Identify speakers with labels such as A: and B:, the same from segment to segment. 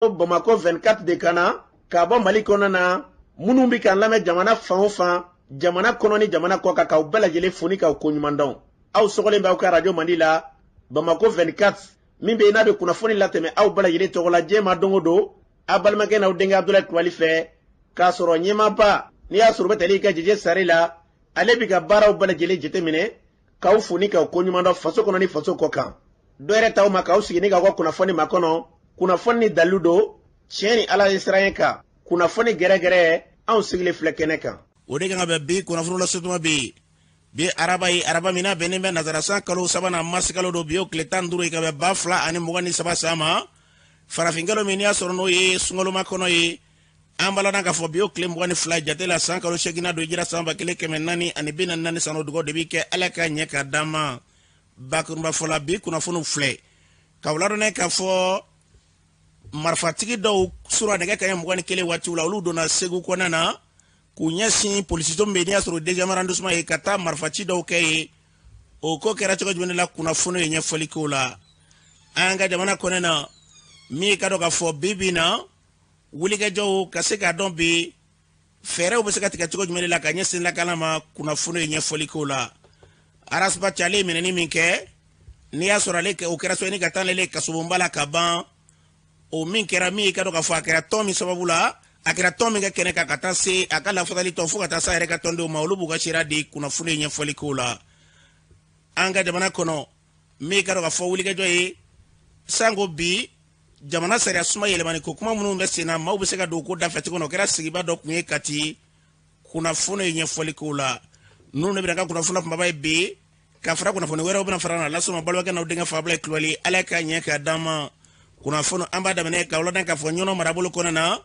A: Bamako 24 de kana ka bɔ Mali kɔnɔna na minnu bɛ kan lamɛn jamana fan o fan jamana kɔnɔ ni jamana kɔ kan k'aw bɛɛ lajɛlen foni k'aw ko ɲuman dɔn. Aw sɔgɔlen b'aw ka radio Mandi la Bamako 24 min bɛ yen n'a bɛ kunnafoni latɛmɛ aw bɛɛ lajɛlen tɔgɔ la diɲɛ ma don o don a balimakɛ n'aw denkɛ Abdulaye Kulibali fɛ k'a sɔrɔ ɲɛmaaba n'i y'a sɔrɔ o bɛ tali i ka jɛjɛ sari la ale bɛ ka baaraw bɛɛ lajɛlen jateminɛ k'aw foni k'aw ko ɲuman dɔn faso kɔnɔ ni faso kɔ kan. Dɔ yɛrɛ t'aw ma k'aw sigi ni k'aw ka kunnafoni ma kɔnɔ kunnafoni ni dalilu don tiɲɛ ni ala ye siran kan kunnafoni gɛrɛgɛrɛ anw sigilen filɛ kɛnɛ kan.
B: O de kan ka bɛn bi kunnafoni lasutuma bi araba ye araba min bɛnnen bɛ nazarasan kalo sabanan mars kalo don bi o tile 15 ye ka bɛn 2023 san ma farafinkalo min y'a sɔrɔ n'o ye sungaloma kɔnɔ ye an balana k'a fɔ bi o tile 22 jate la san kalo segina don jira san 1444 san o dugawu de bi kɛ ala ka ɲɛ ka d'an ma bakurunba fɔla bi kunnafoniw filɛ ka wladɔnɛ k'a fɔ marifatigi dɔw sura nɛgɛ kaɲɛ 21 waatiw la olu donna Segu kɔnɔna na k'u ɲɛsin polisitɔ min bɛ n'i y'a sɔrɔ deuxième arrondissement ye ka taa marifaci dɔw kɛ ye o ko kɛra cogo jumɛn la kunnafoni ye ɲɛfɔli k'o la an ka jamana kɔnɔ na min ka dɔn k'a fɔ bi bi na wulikɛjɔw ka se k'a dɔn bi fɛɛrɛw bɛ se ka tigɛ cogo jumɛn la ka ɲɛsin lakana ma kunnafoni ye ɲɛfɔli k'o la arasba cɛ ale ye minɛni min kɛ n'i y'a sɔrɔ ale o kɛra so ni ka taa ale kasobonba la ka ban o min kɛra min ka dɔn k'a fɔ a kɛra tɔn min sababu la a kɛra tɔn min ka kɛnɛ kan ka taa se a ka lafasali tɔn fo ka taa se a yɛrɛ ka tɔndenw ma olu b'u ka sira di kunnafoni ye ɲɛfɔli k'o la an ka jamana kɔnɔ min ka dɔn k'a fɔ wulikɛjɔ ye sanko bi jamana sariya suma yɛlɛmani ko kuma minnu bɛ sen na maaw bɛ se ka don ko dafɛ cogo min o kɛra sigiba dɔ tun ye Kati kunnafoni ye ɲɛfɔli k'o la ninnu de bɛna ka kunnafoni kumaba ye bi ka fara kunnafoni wɛrɛw bɛna fara na lasɔrɔ balibakɛ n'aw denkɛ Abdulaye Kulibali ala ka ɲɛ ka d'an ma kunnafoni an b'a daminɛ ka wuladan k'a fɔ ɲɔnɔ marabolo kɔnɔ na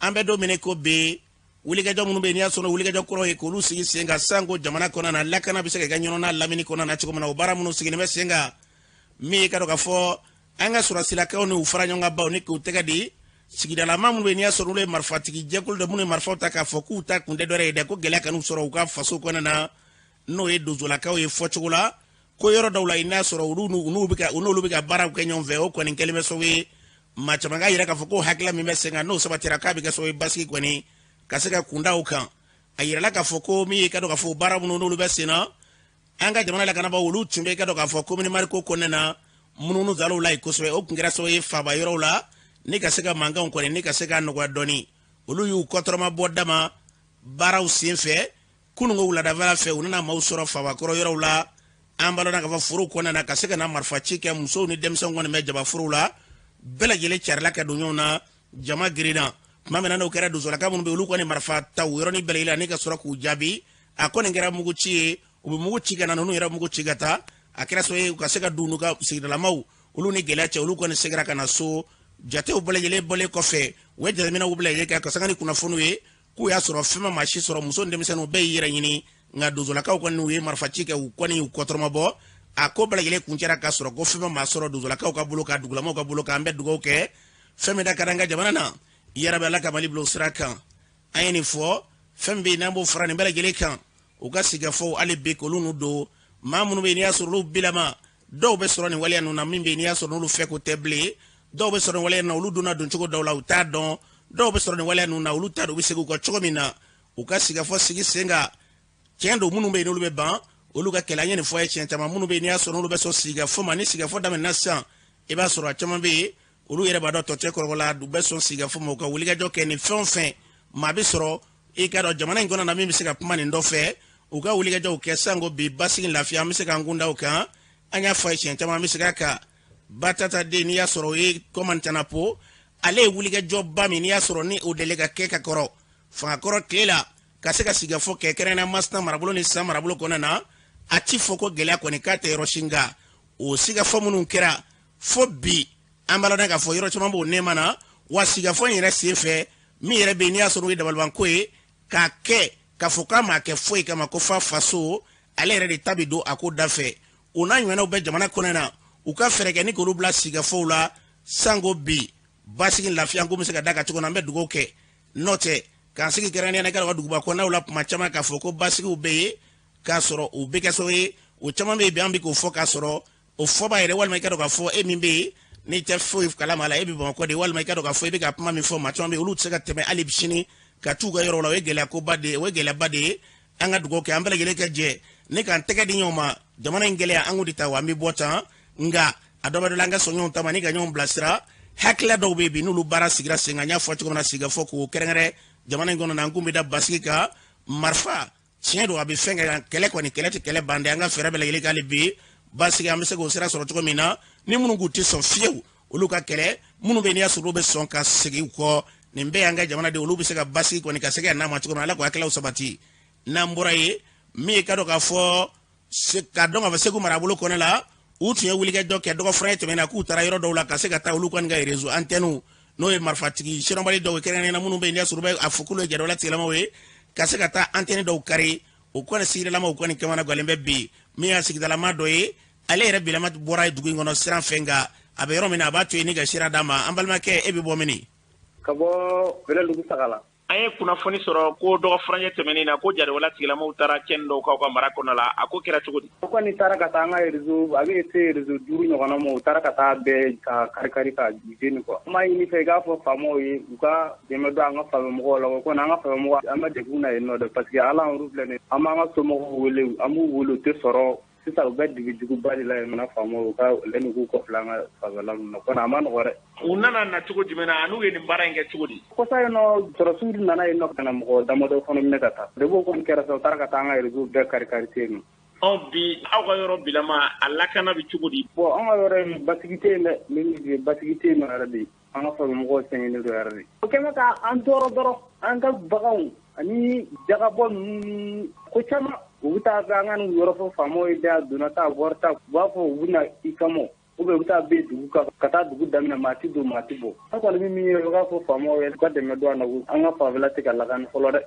B: an bɛ don minɛ ko bi wulikɛjɔ minnu bɛ yen n'i y'a sɔrɔ wulikɛjɔ kɔrɔ ye k'olu sigi sen kan sanko jamana kɔnɔ na lakana bɛ se ka kɛ ɲɔnɔ n'a lamini kɔnɔ na cogo min na o baara minnu sigilen bɛ sen kan min ye ka dɔn k'a fɔ an ka sɔrɔsilakaw ni u fara ɲɔgɔn kan baw ni k'u tɛgɛ di sigidalama minnu bɛ yen n'i y'a sɔrɔ olu ye marifatigi jɛkulu dɔ minnu ye marifaw ta k'a fɔ k'u ta kun tɛ dɔ wɛrɛ ye dɛ ko gɛlɛya kan'u sɔrɔ u ka faso kɔnɔ na n'o ye donsolakaw ye fɔcogo la ko yɔrɔ dɔw la i n'a sɔrɔ n'olu bɛ ka baaraw kɛ ɲɔgɔn fɛ o kɔni kɛlen bɛ sababu ye maa caman ka yira k'a fɔ ko hakilila min bɛ sen kan n'o sabatira k'a bɛ kɛ sababu ye basigi kɔni ka se ka kunda o kan a yirala k'a fɔ ko min ye ka dɔn k'a fɔ baara minnu n'olu bɛ sen na an ka jamana lakanabaaw olu tun bɛ ka dɔn k'a fɔ komini mariko kɔnɔna na mununu dalaw la ye kosɛbɛ o tun kɛra sababu ye faaba yɔrɔw la ni ka se ka mankanw kɔni ni ka se ka nɔgɔya dɔɔni olu y'u kɔtɔrɔma bɔ dama baaraw sen fɛ kununko wuladafɛla fɛ u nana maaw sɔrɔ faabakɔrɔ yɔrɔw la an balona k'a fɔ forow kɔnɔna na ka se ka na marifaci kɛ musow ni denmisɛnw kɔni bɛ jabaforow la bɛɛ lajɛlen carila ka don ɲɔgɔn na jama girinna tuma min na n'o kɛra donsolaka minnu bɛ olu kɔni marifa ta o yɔrɔnin bɛɛ lajɛlen la ni ka sɔrɔ k'u jaabi a kɔni kɛra muguci ye u bɛ mugu ci ka na ninnu yɛrɛ mugu ci ka taa a kɛra sababu ye u ka se ka don n'u ka sigidalamaw olu ni gɛlɛya cɛ olu kɔni seginna ka na so jatew bɛɛ lajɛlen bɔlen kɔfɛ u ye jateminɛw bɛɛ lajɛlen kɛ ka sanga ni kunnafoniw ye k'u y'a sɔrɔ fɛn ma maa si sɔrɔ muso ni denmisɛnninw bɛɛ y'i yɛrɛ ɲini nka donsolakaw kɔni u ye marifaci kɛ u kɔni y'u kɔtɔrɔma bɔ a ko bɛɛ lajɛlen kun cɛra k'a sɔrɔ ko fɛn ma maa sɔrɔ donsolakaw ka bolo kan dugulamaw ka bolo kan an bɛ dugawu kɛ fɛn min da ka d'an ka jamana na yɛrɛ bɛ ala ka Mali bila o sira kan an ye nin fɔ fɛn min bɛ yen n'an b'o fara nin bɛɛ lajɛlen kan u ka sigikafɔw hali bi k'olu n'u don maa minnu bɛ yen n'i y'a sɔrɔ olu bilama dɔw bɛ sɔrɔ nin waleya ninnu na min bɛ yen n'i y'a sɔrɔ n'olu fɛ ko tɛ bilen dɔw bɛ sɔrɔ nin waleya ninnu na olu donna don cogo dɔw la u t'a dɔn dɔw bɛ sɔrɔ nin waleya ninnu na olu t'a dɔn u bɛ segin u ka cogo min na u ka sigikafɔ sigi sen kan tiɲɛ don minnu bɛ yen n'olu bɛ ban olu ka kɛlɛ an ye nin fɔ a ye tiɲɛ caman minnu bɛ yen n'i y'a sɔrɔ olu bɛ sɔn sigikafɔ ma ni sigikafɔ daminɛna sisan i b'a sɔrɔ a caman bɛ yen olu yɛrɛ b'a dɔn tɔtɛ kɔrɔkɔ la u bɛ sɔn sigikafɔ ma u ka wulikajɔ kɛ ni fɛn o fɛn maa bɛ sɔrɔ i ka dɔn jamana in kɔnɔ na min bɛ se ka kuma nin dɔ fɛ u ka wulikajɔw kɛ sanko bi basigi lafiya an bɛ se k'an kun da o kan an y'a fɔ a ye tiɲɛ caman an bɛ se k'a kan Batata den n'i y'a sɔrɔ o ye Komantana Po ale ye wulikajɔba min n'i y'a sɔrɔ ni o deli ka kɛ ka kɔrɔ fangakɔrɔ tile la ka se ka sigikafɔ kɛ kɛrɛnkɛrɛnnenya Masina marabolo ni Sisan marabolo kɔnɔna na a ti fɔ ko gɛlɛya kɔni k'a tɛ yɔrɔ si nka o sigikafɔ minnu kɛra fo bi an b'a dɔn k'a fɔ yɔrɔ caman b'o nɛɛma na wa sigikafɔ in yɛrɛ sen fɛ min yɛrɛ bɛ yen n'i y'a sɔrɔ o ye dabalibanko ye k'a kɛ k'a fɔ k'a ma kɛ foyi kama ko fa faso ale yɛrɛ de ta bɛ don a ko da fɛ o n'a ɲɔgɔnnaw bɛ jamana kɔnɔ na u ka fɛɛrɛ kɛ ni k'olu bila sigikafɔw la sanko bi basigi lafiya ko bɛ se ka da ka cogo na an bɛ dugawu kɛ n'o tɛ k'an sigi kɛrɛnkɛrɛnnenya ka ka duguba kɔnɔnaw la kuma caman k'a fɔ ko basigiw bɛ yen k'a sɔrɔ u bɛ kɛ sababu ye o caman bɛ yen bi an bɛ k'o fɔ k'a sɔrɔ o fɔba yɛrɛ walima i ka dɔn k'a fɔ e min bɛ yen ni tɛ foyi kalama la e bɛ Bamakɔ de walima i ka dɔn k'a fɔ i bɛ ka kuma min fɔ maa caman bɛ olu tɛ se ka tɛmɛ hali sini ka t'u ka yɔrɔ la o ye gɛlɛyakoba de ye o ye gɛlɛyaba de ye an ka dugawu kɛ an bɛɛ lajɛlen ka jɛ ne k'an tɛgɛ di ɲɔgɔn ma jamana in gɛlɛya an k'o de ta wa an bɛ bɔ tan nka a dɔ bɛ dɔ la an ka sɔn ɲɔgɔn ta ma ni ka ɲɔgɔn bilasira hakilila dɔw bɛ yen bi n'olu baara sigira sen kan n y'a fɔ cogo min na sigikafɔ k'o kɛrɛnkɛrɛn jamana in kɔnɔ na an kun bɛ da basigi kan marifa tiɲɛ don a bɛ fɛn kɛ kɛlɛ kɔni kɛlɛ tɛ kɛlɛ bande an ka fɛɛrɛ bɛɛ lajɛlen k'ale bi basigi an bɛ se k'o sira sɔrɔ cogo min na ni minnu k'u tɛ sɔn fiyewu olu ka kɛlɛ minnu bɛ n'i y'a sɔrɔ olu bɛ sɔn ka segin u kɔ nin bɛɛ y'an ka jamana de olu bɛ se ka basigi kɔni ka segin a n'a ma cogo min na ala k'o hakililaw sabati n'an bɔra yen min ye ka dɔn k'a fɔ ka dɔn k'a fɔ segu marabolo kɔnɔ la u tun ye wulikajɔ kɛ dɔgɔ fana ye tɛmɛna k'u taara yɔrɔ dɔw la ka se ka taa olu kɔni ka réseau antenne n'o ye marifatigi sirɔnbali dɔw ye kɛrɛnkɛrɛnnen minnu bɛ yen n'i y'a sɔrɔ u bɛ a fɔ k'olu ye jadɔla tigilamaw ye ka se ka taa antenne dɔw kari o kɔni sigidalamaw kɔni kamana galen bɛ bi min y'a sigidalama dɔ ye ale yɛrɛ bilama bɔra dugu in kɔnɔ siran fɛn nka a bɛ yɔrɔ min na a b'a to yen ni ka sira d'a ma an balimakɛ e bɛ bɔ mini
C: ka bɔ Bɛlɛdugu Sagala
A: an ye kunnafoni sɔrɔ ko dɔgɔ furancɛ tɛmɛnen na ko jadɔla tigilamaw taara kɛnɛ dɔw k'aw ka mara kɔnɔ la a ko kɛra cogo di
C: o kɔni taara ka taa an ka réseau a bɛ se réseau 5 ɲɔgɔnna ma u taara ka taa bɛɛ ka kari ka jeni quoi an b'a ɲini fɛ i k'a fɔ faamaw ye u ka dɛmɛ don an ka faamamɔgɔw la o kɔni an ka faamamɔgɔ an ma degun na yen nɔ dɛ parce que ala olu filɛ nin an b'an ka somɔgɔw wele an b'u wele u tɛ sɔrɔ sisan u bɛ digijuguba de la yen nɔ faamaw ka lɛni k'u kɔfilɛ an ka faamala ninnu na kɔni a ma nɔgɔ dɛ
A: u nana na cogo jumɛn na an'u ye nin baara in kɛ cogo di
C: kɔsa yen nɔ sɔrɔsiw nana yen nɔ ka na mɔgɔ damadɔ fana minɛ ka taa de b'o kɔni kɛra sa u taara ka taa an ka réseau bɛɛ kari ten nɔ
A: bi aw ka yɔrɔ bilama a lakana bɛ cogo di
C: bon an ka yɔrɔ in basigi tɛ yen dɛ min ye basigi tɛ yen nɔ yɛrɛ de an ka faamamɔgɔw sɛgɛnnen don yɛrɛ de o kɛlen ka an tɔɔrɔ dɔrɔn an ka baganw ani jagabɔ ninnu ko caman u bɛ taa an ka nin yɔrɔ fɔ faamaw ye da donna ta wari ta u b'a fɔ u bɛ na i kama u bɛ taa bɛn dugu kan ka taa dugu daminɛ maa ti don maa ti bɔ an kɔni bɛ min ye u k'a fɔ faamaw ye ka dɛmɛ don an na an ka fanfɛla tɛ ka lakani fɔlɔ dɛ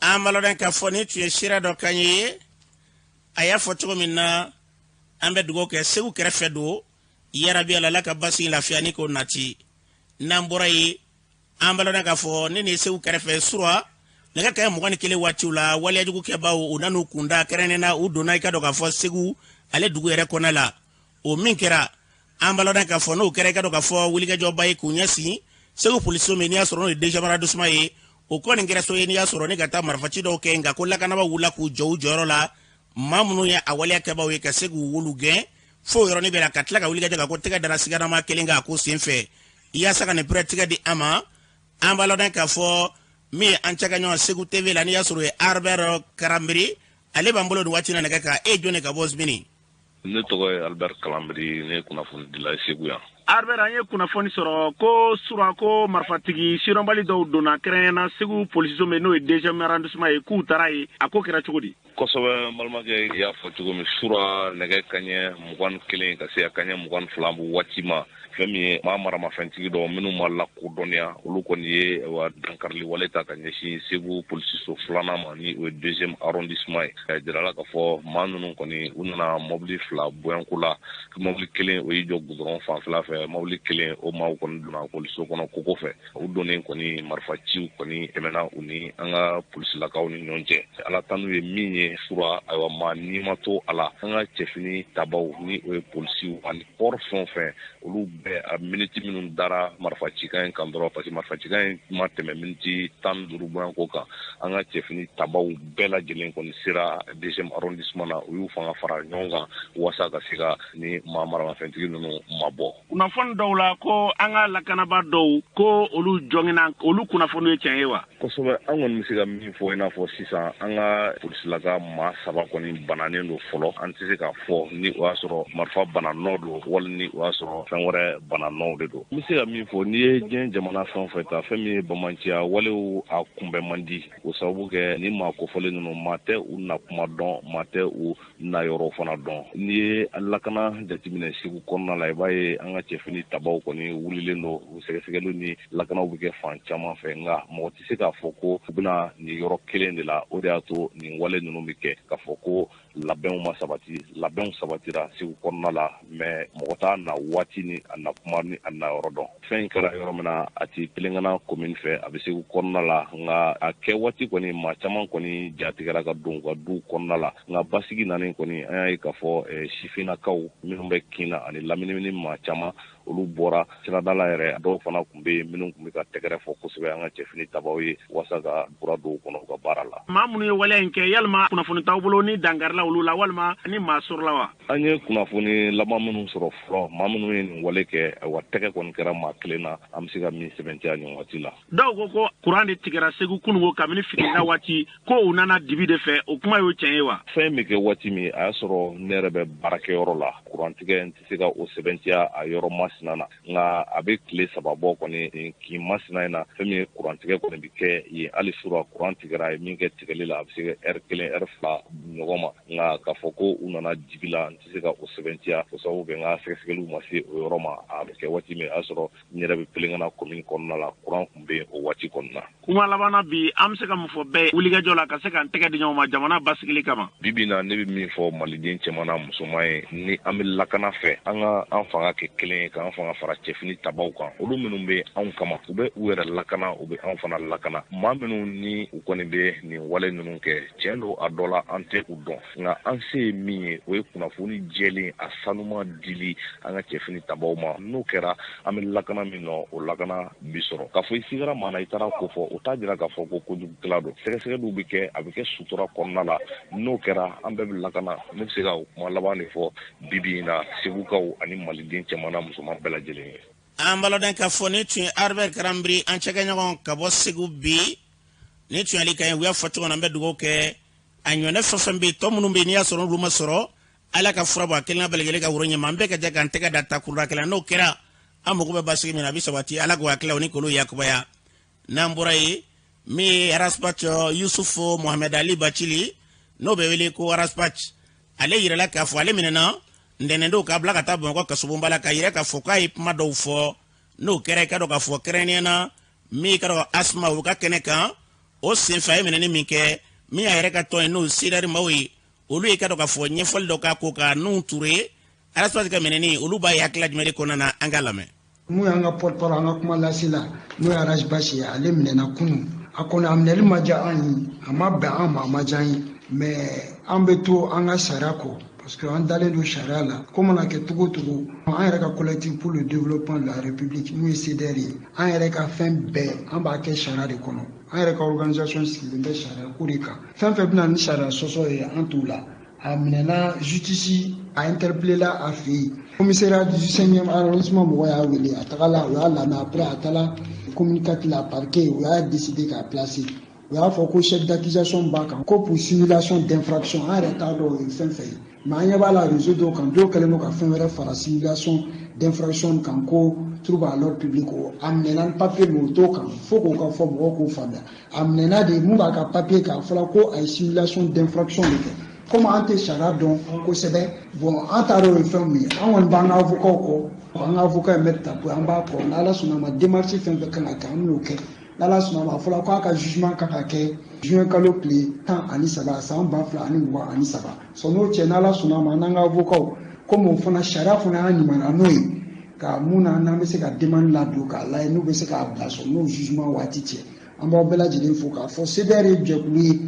B: an balɔden k'a fɔ ni tun ye sira dɔ kan ye a y'a fɔ cogo min na an bɛ dugawu kɛ segu kɛrɛfɛ don yarabi ala ka basi lafiya ni k'o nati n'an bɔra yen an balɔden k'a fɔ ne ni segu kɛrɛfɛ sura nɛgɛ kaɲɛ 21 waatiw la waliyajugu kɛbaaw u nan'u kunda kɛrɛnnen na u donna i ka dɔn k'a fɔ segu ale dugu yɛrɛ kɔnɔ la o min kɛra an balɔden k'a fɔ n'o kɛra i ka dɔn k'a fɔ wulikajɔba ye k'u ɲɛsin segu polisiw min n'i y'a sɔrɔ n'o ye dejamara dusuma ye o kɔni kɛra so ye n'i y'a sɔrɔ ne ka taa marifaci dɔw kɛ nka ko lakanabaa wulila k'u jɔ u jɔyɔrɔ la maa minnu ye a waliya kɛbaaw ye ka se k'u wolu gɛn fo yɔrɔnin bɛɛ la ka tila ka wulikajɔ kan ko tɛgɛ dara sigarama kelen kan ko sen fɛ i yaasa ka nin pɛrɛ tigɛ di an ma an balɔden k'a fɔ min ye an cɛ ka ɲɔgɔn segu tv la n'i y'a sɔrɔ o ye Albert Karanbiri ale b'an bolo nin waati na nɛgɛ kan e jɔn de ka bɔ Zimini
D: ne tɔgɔ ye Albert Karanbiri ne ye kunnafoni dila segu yan
A: Albert an ye kunnafoni sɔrɔ ko sura ko marifatigi sirɔnbali dɔw donna kɛrɛnkɛrɛnna segu polisiw min n'o ye deuxième arrondissement ye k'u taara yen a ko kɛra cogo di
D: kosɛbɛ n balimakɛ y'a fɔ cogo min sura nɛgɛ kaɲɛ 21 ka se a kaɲɛ 22 waati ma fɛn min ye maa maramafɛntigi dɔ minnu ma lakodɔnniya olu kɔni ye wa dankarili wale ta ka ɲɛsin segu polisiso 2nan ma ni o ye deuxième arrondissement ye ka jirala k'a fɔ maa ninnu kɔni u nana mɔbili 2 boyanko la mɔbili 1 o y'i jɔ gudɔrɔn fanfɛla fɛ mɔbili 1 o maaw kɔni donna polisiso kɔnɔ koko fɛ u donnen kɔni marifaciw kɔni tɛmɛna u ni an ka polisilakaw ni ɲɔgɔn cɛ ala tanu ye min ye sura ayiwa maa n'i ma to a la an ka cɛfini tabaw ni o ye polisiw ani pɔri fɛn o fɛn olu bɛɛ a miniti minnu dara marifacikan in kan dɔrɔn parce que marifacikan in ma tɛmɛ miniti 15 boyanko kan an ka cɛfini tabaw bɛɛ lajɛlen kɔni sera deuxième arrondissement na u y'u fanga fara ɲɔgɔn kan waasa ka se ka ni maa maramafɛntigi ninnu mabɔ
A: kunnafoni dɔw la ko an ka lakanaba dɔw ko olu jɔngina olu kunnafoni ye tiɲɛ ye wa
D: kosɛbɛ an kɔni bɛ se ka min fɔ i n'a fɔ sisan an ka polisilaka maa 3 kɔni bananen don fɔlɔ an tɛ se k'a fɔ ni o y'a sɔrɔ marifa bananɔ don wali ni o y'a sɔrɔ fɛn wɛrɛ bananɔw de don n bɛ se ka min fɔ n'i ye diɲɛ jamana fɛn o fɛn ta fɛn min ye bamanciya walew a kunbɛn man di o sababu kɛ ni maa kofɔlen ninnu maa tɛ u nakuma dɔn maa tɛ u nayɔrɔ fana dɔn n'i ye lakana jateminɛ segu kɔnɔna la i b'a ye an ka cɛfini tabaw kɔni wulilen don u sɛgɛsɛgɛliw ni lakanaw bɛ kɛ fan caman fɛ nka mɔgɔ tɛ se k'a fɔ ko u bɛna nin yɔrɔ kelen de la o de y'a to nin wale ninnu bɛ kɛ k'a fɔ ko labɛnw ma sabati labɛnw sabatira segu kɔnɔna la mɛ mɔgɔ t'a na waati ni a na kuma ni a na yɔrɔ dɔn fɛn in kɛra yɔrɔ min na a ti pelengana commune fɛ a bɛ segu kɔnɔna la nka a kɛ waati kɔni maa caman kɔni jatigɛra ka don u ka du kɔnɔna la nka basigi nanen kɔni an y'a ye k'a fɔ sifinnakaw minnu bɛ kin na ani lamini maa caman olu bɔra siradala yɛrɛ dɔw fana kun be minnu kun be ka tɛgɛrɛ fɔ kosɛbɛ an ka cɛfini tabaw ye wasa ka bura dɔw kɔnɔ u ka baara la.
A: Maa minnu ye waleya in kɛ yalima kunnafoni t'aw bolo ni dangarila olu la walima ni maa sɔrɔla wa?
D: An ye kunnafoni laban minnu sɔrɔ fɔlɔ maa minnu ye nin wale kɛ wa tɛgɛ kɔni kɛra maa kelen na an be se ka min sɛbɛntiya nin waati la.
A: Dɔw ko kuran de tigɛra Segu kunungo kabini fitinina waati ko u nana dibi de fɛ o kuma y'o tiɲɛ ye wa?
D: Fɛn bɛ kɛ waati min a y'a sɔrɔ ne yɛrɛ bɛ baarakɛyɔrɔ la kurantigɛ n tɛ se ka o sɛbɛntiya a yɔrɔ masina na nka a bɛ tile 3 bɔ kɔni k'i masina in na fɛn min ye kurantigɛ kɔni bɛ kɛ yen hali sura kuran tigɛra min kɛ tigɛli la a bɛ se ka heure 1 heure 2 ɲɔgɔn ma nka k'a fɔ ko u nana dibi la n tɛ se ka o sɛbɛntiya o sababu bɛ n ka sɛgɛsɛgɛliw ma se o yɔrɔ ma a bɛ kɛ waati min a y'a sɔrɔ n yɛrɛ bɛ Pelengana commune kɔnɔna la kuran tun bɛ o waati kɔnɔna.
A: Kuma laban bi an bɛ se ka mun fɔ bɛɛ wulikajɔ la ka se k'an tɛgɛ di ɲɔgɔn ma jamana basigili kama.
D: Bibi na ne bɛ min fɔ maliden cɛman n'a musoman ye ni an bɛ lakana fɛ an ka an fanga kɛ kelen ye k'an fanga fara cɛfini tabaw kan olu minnu bɛ anw kama u bɛ u yɛrɛ lakana u bɛ anw fana lakana maa minnu ni u kɔni bɛ nin wale ninnu kɛ tiɲɛ don a dɔ la an tɛ u dɔn nka an se ye min ye o ye kunnafoni jɛlen a sanuma dili an ka cɛfini tabaw ma n'o kɛra an bɛ lakana min nɔ o lakana bi sɔrɔ k'a fɔ i sigara maa na i taara ko fɔ o t'a jira k'a fɔ ko kojugukɛla don sɛgɛsɛgɛliw bɛ kɛ a bɛ kɛ sutura kɔnɔna la n'o kɛra an bɛɛ bɛ lakana ne bɛ se ka kuma laban de fɔ bibi in na segukaw ani maliden cɛman n'a musoman bɛɛ lajɛlen ye.
B: An baloden ka fɔ ni tun ye Albert Karambiri an cɛkɛɲɔgɔn ka bɔ Segu bi ni tun yali ka ye u y'a fɔ cogo na an bɛ dugawu kɛ a ɲɔgɔnɛ fɛn fɛn bɛ yen tɔ minnu bɛ yen n'i y'a sɔrɔ olu ma sɔrɔ Ala ka fura bɔ a kelen bɛɛ lajɛlen ka woro ɲɛma an bɛɛ ka jɛ k'an tɛgɛ da takurura kelen n'o kɛra an mago bɛ basigi min na a bɛ sabati Ala k'o hakililaw ni k'olu yakubaya n'an bɔra yen min ye Araspach Yusufu Mohamed Ali Bacili n'o bɛ wele ko Araspach ale yirala k'a fɔ ale minɛna ntɛnɛndenw k'a bila ka taa Bamakɔ Kasobonba la ka yira k'a fɔ k'a ye kuma dɔw fɔ n'o kɛra i ka dɔn k'a fɔ kɛrɛnkɛrɛnnenya min ka dɔn Asma o ka kɛnɛ kan o senfɛ a ye minɛni min kɛ min a yɛrɛ ka tɔn ye n'o Sidari maaw ye olu ye ka dɔn k'a fɔ ɲɛfɔli dɔ k'a ko ka Nuhu Ture Araspach ka minɛni olu b'a ye hakilila jumɛn de kɔnɔna na an ka lamɛn.
E: Mun y'an ka porte-parole an ka kuma lasela n'o ye Araspach ye ale minɛna kunun a kɔni a minɛli ma diya an ye a ma bɛn an ma a ma diya an ye mais an bɛ to an ka sariya kɔ parce que an dalen don sariya la ko mana kɛ cogo cogo an yɛrɛ ka collectif pour le développement de la république n'o ye CDR ye an yɛrɛ ka fɛn bɛɛ an b'a kɛ sariya de kɔnɔ an yɛrɛ ka organisation sigilen bɛ sariya ko de kan fɛn fɛn bɛna ni sariya sɔsɔ ye an t'o la a minɛna justice a interpellé la a fɛ yen commissariat du 5e arrondissement mɔgɔ y'a wele a tagala o y'a lamɛn après a taara communiqué la parquet o y'a décidé k'a placer o y'a fɔ ko chef d'accusation b'a kan ko pour simulation d'infraction an yɛrɛ t'a dɔn o ye fɛn fɛn ye mais an ɲɛ b'a la réseau dɔw kan dɔw kɛlen don ka fɛn wɛrɛ fara simulation d'infraction kan ko trouble à l'ordre public o a minɛna ni papier min o t'o kan fo k'o ka fɔ mɔgɔw k'o faamuya a minɛna de mun b'a ka papier k'a fɔla ko a ye simulation d'infraction de kɛ comme an tɛ sariya dɔn kosɛbɛ bon an t'a dɔn o ye fɛn min ye an kɔni b'an ka avocat kɔ an ka avocat ye maître Tapo an b'a kɔ n'Ala sɔnna ma démarche fɛn fɛn kan ka kɛ an bɛn'o kɛ n'Ala sɔnna ma a fɔla k'a ka jugement kan ka kɛ juin kalo tile 13 san 2023 sɔn n'o cɛ n'Ala sɔnna ma n'an ka avocat comme o fana sariya fana y'a ɲuman n'o ye ka mun na n'an bɛ se ka demande ladon k'a lajɛ n'u bɛ se k'a bila sɔn n'o jugement waati cɛ an b'aw bɛɛ lajɛlen fo k'a fɔ CDR ye jɛkulu ye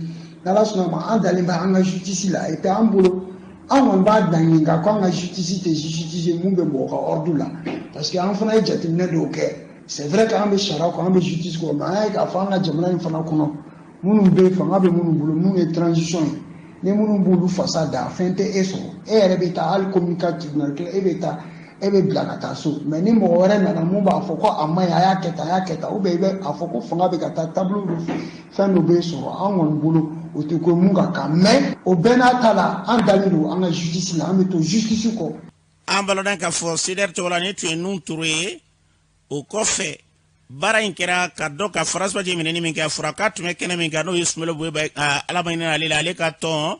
E: n'Ala sɔnna ma an dalen bɛ an ka justice la et puis an bolo an kɔni b'a dan ɲininka ko an ka justice tɛ justice mun bɛ mɔgɔ ka ordre la parce que an fana ye jateminɛ dɔw kɛ c'est vrai que an bɛ sariya kɔ an bɛ justice kɔ mais an y'a ye k'a fɔ an ka jamana in fana kɔnɔ minnu bɛ fanga bɛ minnu bolo minnu ye transition ye ni minnu b'olu fasa da fɛn tɛ e sɔrɔ e yɛrɛ bɛ taa hali communiqué tribunal kɛ e bɛ taa e bɛ bila ka taa so mais ni mɔgɔ wɛrɛ nana mun b'a fɔ ko a maɲi a y'a kɛ tan ou bien i bɛ a fɔ ko fanga bɛ ka taa tableau dɔ fɛn dɔ bɛ sɔrɔ an kɔni bolo o tɛ ko mun ka kan mais o bɛɛ n'a ta la an dalen don an ka justice la an bɛ to justice kɔ.
B: An baloden ka fɔ CDR tɔgɔ la ni tun ye Nuhu Ture ye o kɔfɛ baara in kɛra ka dɔ ka Araspach ye minɛni min kɛ a fɔra k'a tun bɛ kɛnɛ min kan n'o ye Sumaworo Boye Ala ma hinɛ ale la ale ka tɔn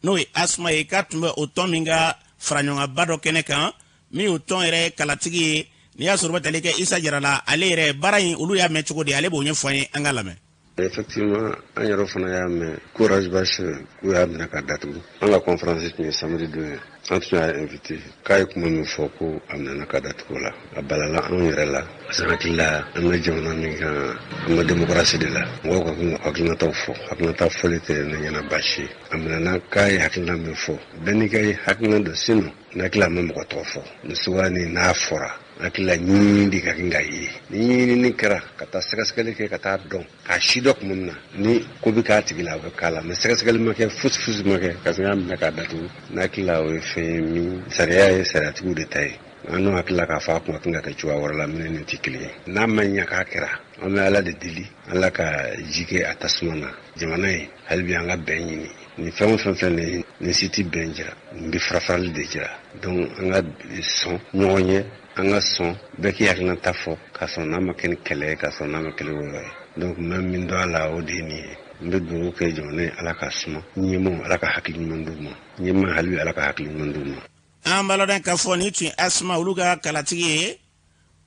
B: n'o ye Asma ye k'a tun bɛ o tɔn min ka fara ɲɔgɔnba dɔ kɛnɛ kan min o tɔn yɛrɛ kalatigi ye n'i y'a sɔrɔ tali kɛ Isa Jarala ale yɛrɛ baara in olu y'a mɛn cogo di ale b'o ɲɛfɔ an ye an ka lamɛn.
F: Effectivement, an yɛrɛ fana y'a mɛn ko Araspach k'u y'a minɛ ka datugu an ka conférence tun ye samedi don ye an tun y'a invité k'a ye kuma min fɔ ko a minɛna ka datugu la a balala anw yɛrɛ la parce que an hakili la an bɛ jamana min kan an bɛ démocratie de la mɔgɔw ka kan ka hakilinataw fɔ hakilinata fɔli tɛ ne ɲɛna baasi ye a minɛna k'a ye hakilina min fɔ bɛɛ n'i ka hakilina don sinon n'a hakili a ma mɔgɔ tɔgɔ fɔ nin suguya nin n'a fɔra hakila ɲinini ka kɛ ka ye ni ɲinini kɛra ka taa sɛgɛsɛgɛli kɛ ka taa dɔn k'a si dɔ tuma min na ni ko bɛ k'a tigi la o bɛ k'a la mɛ sɛgɛsɛgɛli ma kɛ fosi ma kɛ ka sɔrɔ y'a minɛ k'a datugu n'hakila o ye fɛn ye min sariya ye sariyatigiw de ta ye an n'o hakilila k'a fɔ a kun ka kɛ cogoya wɛrɛ la minɛ nin tɛ kelen ye n'a ma ɲɛ k'a kɛra an bɛ ala de deli ala ka ji kɛ a tasuma na jamana ye hali bi an ka bɛn ɲini ni fɛn o fɛn filɛ nin si tɛ bɛn jira nin bɛ farafarali de jira donc an ka sɔn ɲɔgɔn ye an ka sɔn bɛɛ k'i hakilinata fɔ k'a sɔrɔ n'a ma kɛ ni kɛlɛ ye k'a sɔrɔ n'a ma kɛ ni wɔyɔ ye donc n bɛ min dɔn a la o de ye nin ye n bɛ dugawu kɛ jamana ye ala ka suma ɲɛmaaw ala ka hakili ɲuman d'u ma ɲɛmaa hali bi ala ka hakili ɲuman d'u ma.
B: an b'a dɔn k'a fɔ nin tun ye Asma olu ka kalatigi ye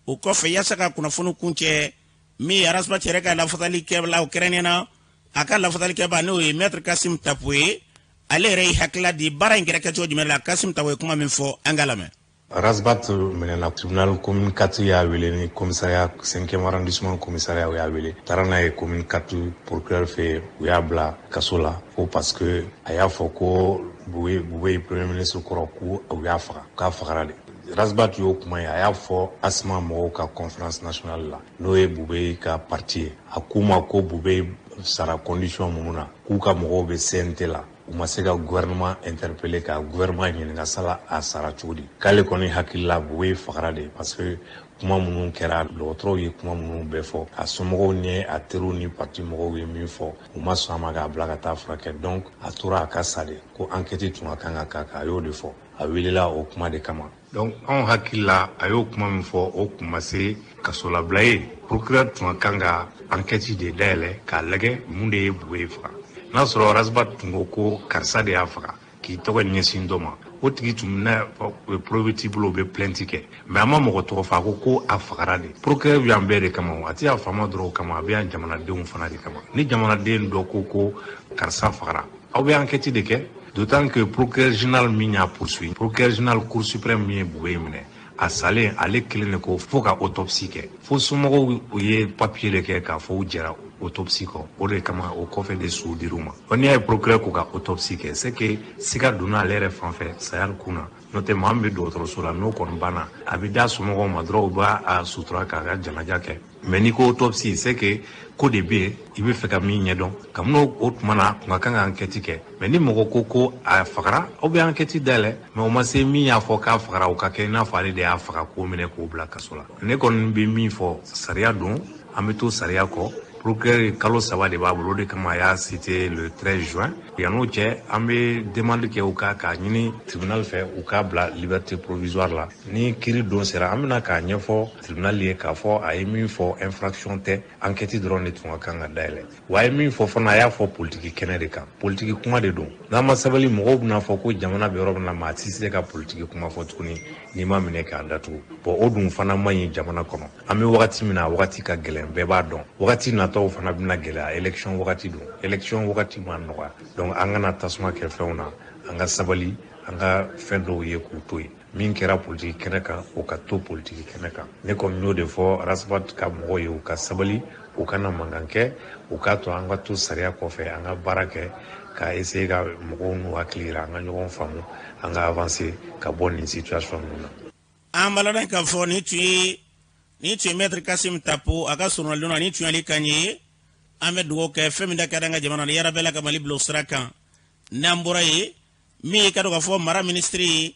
B: o kɔfɛ yaasa ka kunnafoni kuncɛ min ye Arasbach yɛrɛ ka lafasalikɛla o kɛrɛnkɛrɛnnen a ka lafasalikɛba n'o ye Maître Kasim Tapo ye ale yɛrɛ ye hakilila di baara in kɛra kɛcogo jumɛn la Kasim Tapo ye kuma min fɔ an ka lamɛn.
G: Arasbach minɛna tribunal commune 4 y'a wele ni commissariat 5e arrondissement commissariat o y'a wele taara n'a ye commune 4 procureur fɛ u y'a bila kaso la ko parce que a y'a fɔ ko Bube premier ministre kɔrɔ ko u y'a faga k'a fagara de. Arasbach y'o kuma ye a y'a fɔ Asma mɔgɔw ka conférence nationale la n'o ye Bube ka parti ye a k'u ma ko Bube sara condition minnu na k'u ka mɔgɔw bɛ CNT la u ma se ka gouvernement interpeller ka gouvernement ɲininka sala a sara cogo di k'ale kɔni hakilila Bube fagara de parce que kuma minnu kɛra dɔgɔtɔrɔw ye kuma minnu bɛɛ fɔ a somɔgɔw ni a teriw ni parti mɔgɔw ye min fɔ u ma sɔn a ma k'a bila ka taa furakɛ donc a tora a ka sa de ko enquête tun ka kan ka k'a a y'o de fɔ a welela o kuma de kama donc anw hakilila a y'o kuma min fɔ o kun ma se kasolabila ye procureur tun ka kan ka enquête de dayɛlɛ k'a lajɛ mun de ye Bube faga n'a sɔrɔ Arasbach tun ko karisa de y'a faga k'i tɔgɔ ɲɛsin dɔ ma o tigi tun bɛna preuve t'i bolo o bɛ plainte kɛ mais a ma mɔgɔ tɔgɔ fɔ a ko a fagara de procureur bɛ yan bɛɛ de kama a tɛ yan faama dɔrɔn kama a bɛ yan jamanadenw fana de kama ni jamanaden dɔ ko karisa fagara aw bɛ enquête de kɛ d'autant que procureur général min y'a poursuivi procureur général cour suprême min ye Bube minɛ a salen ale kelen de ko fo ka autopsie kɛ fo somɔgɔw u ye papier de kɛ k'a fɔ u jɛra autopsie kɔ o de kama o kɔfɛ de su dir'u ma n'i y'a ye procureur ko ka autopsie kɛ c'est que siga donna ale yɛrɛ fan fɛ sayari kun na n'o tɛ maa min bɛ dɔgɔtɔrɔso la n'o kɔni banna a bɛ da somɔgɔw ma dɔrɔn u b'a sutura k'a ka janaja kɛ mais n'i ko autopsie c'est que ko de bɛ yen i bɛ fɛ ka min ɲɛdɔn kabini o tuma na kun ka kan ka enquête kɛ mais ni mɔgɔ ko a fagara aw bɛ enquête dayɛlɛ mais o ma se min y'a fɔ k'a fagara o ka kɛ i n'a fɔ ale de y'a faga k'o minɛ k'o bila kaso la ne kɔni bɛ min fɔ sariya don an bɛ to sariya kɔ procureur kalo 3 de b'a bolo o de kama a y'a cité le 13 juin yan'o cɛ an bɛ demande kɛ u ka k'a ɲini tribunal fɛ u k'a bila liberté provisoire la ni kiiri don sera an bɛna k'a ɲɛfɔ tribunal ye k'a fɔ a ye min fɔ infraction tɛ enquête dɔrɔn de tun ka kan ka dayɛlɛ wa a ye min fɔ fana a y'a fɔ politique kɛnɛ de kan politique kuma de don n'a ma sabali mɔgɔw bɛna fɔ ko jamana bɛ yɔrɔ min na maa a tɛ se ka politique kuma fɔ tuguni n'i ma minɛ k'a datugu bon o dun fana man ɲi jamana kɔnɔ an bɛ wagati min na a wagati ka gɛlɛn bɛɛ b'a dɔn wagati natɔw fana bɛna gɛlɛya élection wagati don élection wagati ma nɔgɔya donc an kana tasuma kɛ fɛnw na an ka sabali an ka fɛn dɔw ye k'u to yen min kɛra politique kɛnɛ kan o ka to politique kɛnɛ kan ne kɔni y'o de fɔ Arasbach ka mɔgɔw ye u ka sabali u kana mankan kɛ u k'a to an ka to sariya kɔfɛ an ka baara kɛ ka essayer ka mɔgɔw n'u hakili yira an ka ɲɔgɔn faamu an ka avancer ka bɔ nin situation ninnu na.
B: an b'a dɔn k'a fɔ nin tun ye Maître Kasim Tapo a ka surunalidon na nin tun y'ale kan ye an bɛ dugawu kɛ fɛn min da ka d'an ka jamana na yarabɛla ka Mali bila o sira kan n'an bɔra ye min ka dɔn k'a fɔ mara ministre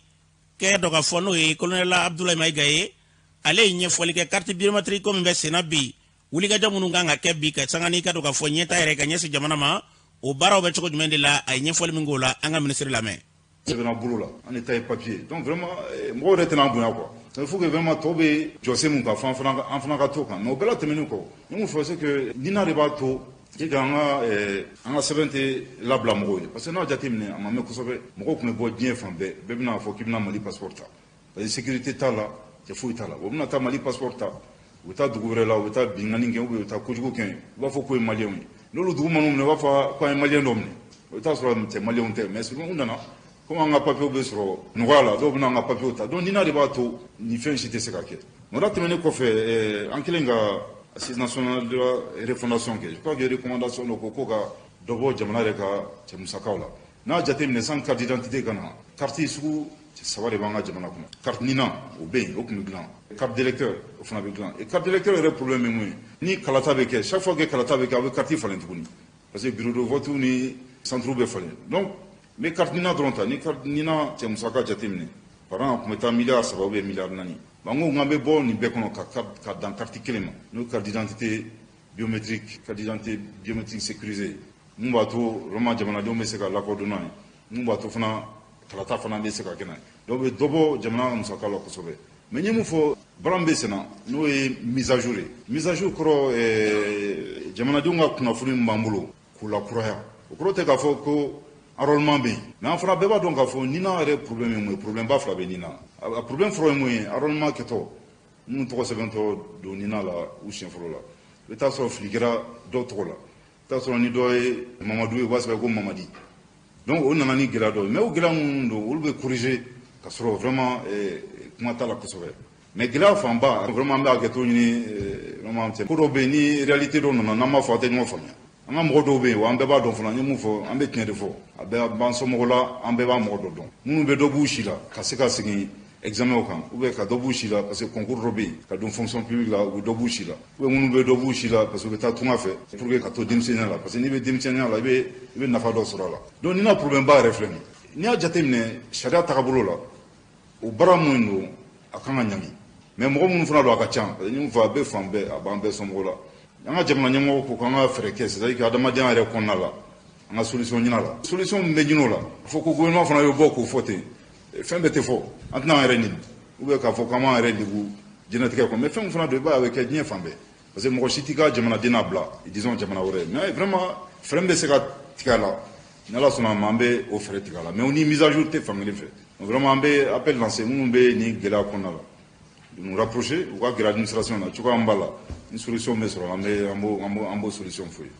B: kɛ dɔn k'a fɔ n'o ye colonel Abdoulaye Maïga ye ale ye ɲɛfɔli kɛ carte biométrique ko min bɛ senna bi wulikajɔ minnu kan ka kɛ bi ka sanga n'i ka dɔn k'a fɔ ɲɛta yɛrɛ ka ɲɛsin jamana ma o baaraw bɛ cogo jumɛn de la a ye ɲɛfɔli min k'o la an ka ministre lamɛn.
H: sɛbɛnna bolo la an ta ye papier donc vraiment mɔgɔw yɛrɛ tɛna bonya quoi il faut que vraiment tɔw bɛ jɔsen mun kan an fana ka to kan mais o bɛɛ la tɛmɛnen kɔ ne mun fɔ c'est que nina de b'a to i ka an ka sɛbɛn tɛ labila mɔgɔw ye parce que n'a jateminɛ a ma mɛn kosɛbɛ mɔgɔw tun bɛ bɔ diɲɛ fan bɛɛ bɛna fɔ k'i bɛna Mali passeport ta parce que sécurité t'a la cɛ foyi t'a la o bɛna taa Mali passeport ta u bɛ taa dugu wɛrɛ la u bɛ taa binkani kɛ ou bien u bɛ taa kojugu kɛ u b'a fɔ k'o ye maliyɛnw ye n'olu dugu man'u minɛ u b'a fɔ k'an ye maliyɛn dɔ minɛ o bɛ taa sɔrɔ cɛ maliyɛnw tɛ mais souvent u nana comme an ka papiyew bɛ sɔrɔ nɔgɔya la dɔw bɛna an ka papiyew ta donc nina de b'a to nin fɛn si tɛ se ka kɛ o la tɛmɛnen kɔfɛ an kɛlen ka assise nationale de la refondation kɛ je crois que recommandation dɔ ko ka dɔ bɔ jamana yɛrɛ ka cɛ musakaw la n'a jateminɛ sans carte d'identité ka na carte sugu saba de b'an ka jamana kɔnɔ carte nina o bɛ yen o tun bɛ dilan carte d'électeur o fana bɛ dilan et carte d'électeur yɛrɛ problème ye mun ye ni kalata bɛ kɛ chaque fois que kalata bɛ kɛ a bɛ carte falen tuguni parce que bureau de vote ni centre bɛ falen donc n bɛ carte nina dɔrɔn ta ni carte nina cɛ musaka jateminɛ par an a tun bɛ taa miliyari 3 ou bien miliyari 4 an ko k'an bɛ bɔ nin bɛɛ kɔnɔ ka dan carte kelen ma n'o carte d'identité biométrique carte d'identité biométrique sécurisée mun b'a to vraiment jamanadenw bɛ se ka lakodɔn n'a ye mun b'a to fana kalata fana bɛ se ka kɛ n'a ye donc bɛ dɔ bɔ jamana ka musaka la kosɛbɛ mais n ye mun fɔ baara min bɛ sen na n'o ye mise à jour ye mise à jour kɔrɔ jamanadenw ka kunnafoni min b'an bolo k'u lakuraya o kɔrɔ tɛ k'a fɔ ko enrôlement bɛ yen mais an fana bɛɛ b'a dɔn k'a fɔ nina yɛrɛ problème ye mun ye problème ba fila bɛ nina a problème fɔlɔ ye mun ye enrôlement kɛtɔ minnu tɔgɔ sɛbɛntɔ don nina la u siɲɛ fɔlɔ la i bɛ taa sɔrɔ fili kɛra dɔw tɔgɔ la i bɛ taa sɔrɔ ni dɔ ye mamadu ye u b'a sɛbɛn ko mamadi donc o nana ni gɛlɛya dɔ ye mais o gɛlɛya minnu don olu bɛ corriger ka sɔrɔ vraiment kuma t'a la kosɛbɛ mais gɛlɛya fanba vraiment an bɛ hakɛto ɲini vraiment cɛ ko dɔw bɛ yen ni réalité dɔw nana n'an b'a fɔ a tɛ ɲɔgɔn faamuya an ka mɔgɔ dɔw bɛ yen wa an bɛɛ b'a dɔn fana n ye mun fɔ an bɛ tiɲɛ de fɔ a bɛɛ b'an somɔgɔw la an bɛɛ b'a mɔgɔ dɔ dɔn minnu bɛ dɔ b'u si la ka se ka segin examen kan ou bien ka dɔ b'u si la parce que concours dɔ bɛ yen ka don fonction publique la u bɛ dɔ b'u si la ou bien minnu bɛ dɔ b'u si la parce que u bɛ taa tunga fɛ pour que ka to denmisɛnninya la parce que n'i bɛ denmisɛnninya la i bɛ nafa dɔ sɔrɔ a la donc nina problème ba yɛrɛ filɛ nin n'i y'a jateminɛ sariya tagabolo la o baara mun don a kan ka ɲangi mais mɔgɔ minnu fana don a ka ca parce que ni mun fɔ a bɛ fan bɛɛ a b'an bɛɛ somɔgɔw la an ka jamana ɲɛmɔgɔ ko k'an ka fɛɛrɛ kɛ c'est à dire que adamadenya yɛrɛ kɔnɔna la an ka solution ɲini a la solution min bɛ ɲini o la fo ko gouvernement fana bɛ bɔ k'o fɔ ten fɛn bɛɛ tɛ fɔ an tɛna an yɛrɛ ɲini ou bien k'a fɔ k'an b'an yɛrɛ degun diɲɛlatigɛ kɔnɔ mais fɛn min fana don i b'a ye a bɛ kɛ diɲɛ fan bɛɛ parce que mɔgɔ si t'i ka jamanaden n'a bila disons jamana wɛrɛ mais vraiment fɛɛrɛ min bɛ se ka tigɛ a la ni ala sɔnna a ma an bɛ o fɛɛrɛ tigɛ a la mais o ni mise à jour tɛ fankelen fɛ donc vraiment an bɛ appel lancer minnu bɛ nin gɛlɛya kɔnɔna la nous rapprocher u ka gɛrɛ administration na cogoya min b'a la ni solution bɛ sɔrɔ an b'o solution fɔ ye.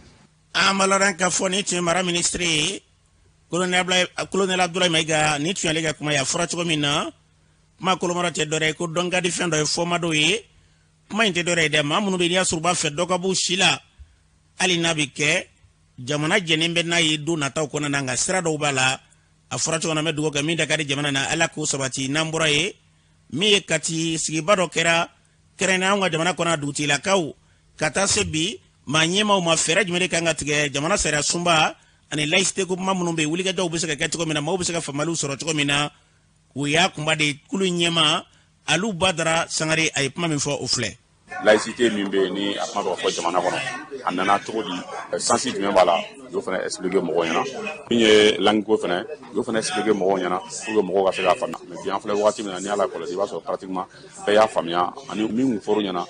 B: an balaran ka fɔ ni tun ye mara ministre ye colonel Abdoulaye Mayiga ni tun y'ale ka kuma ye a fɔra cogo min na kuma kolomara tɛ dɔ ye ko dɔn ka di fɛn dɔ ye fɔma dɔ ye kuma in tɛ dɔ ye dɛ maa minnu bɛ n'i y'a sɔrɔ u b'a fɛ dɔ ka b'u si la hali n'a bɛ kɛ jamana jɛnen bɛ n'a ye don nataw kɔnɔna na nka sira dɔw b'a la a fɔra cogo min na an bɛ dugawu kɛ min da ka di jamana na ala k'o sabati n'an bɔra ye min ye kati sigiba dɔ kɛra kɛrɛnkɛrɛnnen anw ka jamana kɔnɔ dugutigilakaw ka taa se bi maa ɲɛmaaw ma fɛɛrɛ jumɛn de kan ka tigɛ jamana sariya sunba ani laïcité ko kuma minnu bɛ yen wulikajɔw bɛ se ka kɛ cogo min na maaw bɛ se ka faamuyaliw sɔrɔ cogo min na o y'a kunba de kulu ɲɛma Aliou Badara Sangare a ye kuma min fɔ o filɛ.
I: laïcité min bɛ yen ni a kuma bɛ ka fɔ jamana kɔnɔ a nana cogo di sansi jumɛn b'a la y'o fana expliquer mɔgɔw ɲɛna min ye langue ko fana y'o fana expliquer mɔgɔw ɲɛna pour que mɔgɔw ka se k'a faamuya mais bi an filɛ wagati min na n'i y'a lakɔlɔsi i b'a sɔrɔ pratiquement bɛɛ y'a faamuya ani min kun fɔr'u ɲɛna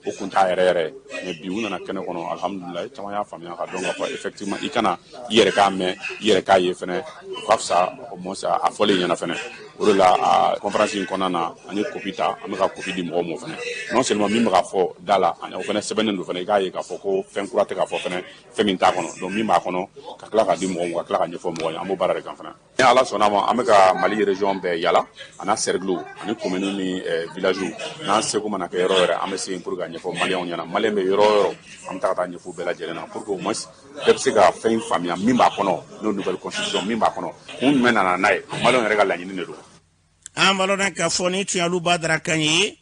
I: o kun t'a yɛrɛ yɛrɛ mais bi u nana kɛnɛ kɔnɔ alhamdulilayi caman y'a faamuya ka dɔn k'a fɔ effectivement i kana i yɛrɛ k'a mɛn i yɛrɛ k'a ye fɛnɛ o ka fisa au moins a fɔlen ɲɛna fɛnɛ o de la a conférence in kɔnɔna na an ye copie ta an bɛ ka copie di mɔgɔw ma fɛnɛ non seulement min bɛ ka fɔ da la o fɛnɛ sɛbɛnnen don fɛnɛ i k'a ye k'a fɔ ko fɛn kura tɛ k'a fɔ fɛnɛ fɛn min t'a kɔnɔ donc min b'a kɔnɔ ka tila k'a di mɔgɔw ma ka tila ka ɲɛfɔ mɔgɔw ye an b'o baara de kan fɛnɛ ni ala sɔnna ma an bɛ ka mali région bɛɛ yala a n'a cercles ani communes ni villages n'an seko mana kɛ yɔrɔ yɔrɔ an bɛ segin pour que ka ɲɛfɔ maliyɛnw ɲɛna maliyɛn bɛ yɔrɔ yɔrɔ an bɛ taa ka taa ɲɛfɔ bɛɛ lajɛlen na pour que au moins bɛɛ bɛ se ka fɛn faamuya min b'a kɔnɔ n'o nouvelle constitution min b'a kɔnɔ kun jumɛn nana n'a ye maliyɛnw yɛrɛ ka laɲini de don.
B: an balona ka fɔ ni tun ye Aliou Badara kan ye